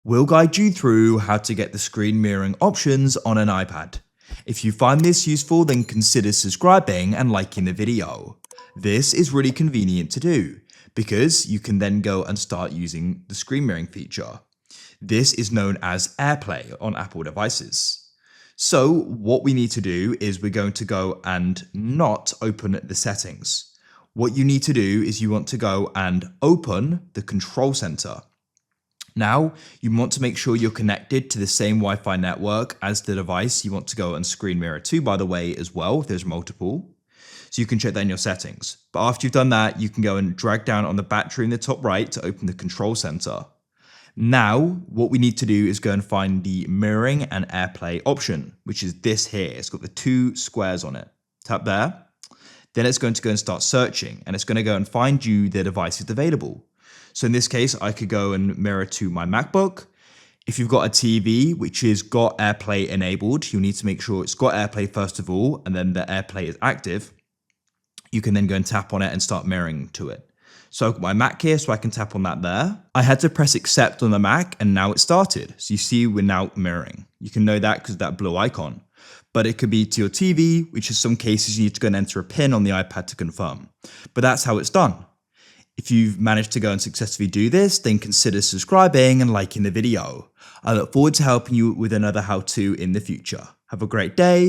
We'll guide you through how to get the screen mirroring options on an iPad. If you find this useful, then consider subscribing and liking the video. This is really convenient to do because you can then go and start using the screen mirroring feature. This is known as AirPlay on Apple devices. So what we need to do is we're going to go and not open the settings. What you need to do is you want to go and open the control center. Now, you want to make sure you're connected to the same Wi-Fi network as the device you want to go and screen mirror to, by the way, as well, if there's multiple. So you can check that in your settings. But after you've done that, you can go and drag down on the battery in the top right to open the control center. Now, what we need to do is go and find the mirroring and AirPlay option, which is this here. It's got the two squares on it. Tap there. Then it's going to go and start searching, and it's going to go and find you the devices available. So in this case, I could go and mirror to my MacBook. If you've got a TV which has got AirPlay enabled, you'll need to make sure it's got AirPlay first of all, and then the AirPlay is active. You can then go and tap on it and start mirroring to it. So I've got my Mac here, so I can tap on that there. I had to press accept on the Mac, and now it started. So you see we're now mirroring. You can know that because of that blue icon. But it could be to your TV, which in some cases you need to go and enter a PIN on the iPad to confirm. But that's how it's done. If you've managed to go and successfully do this, then consider subscribing and liking the video. I look forward to helping you with another how-to in the future. Have a great day.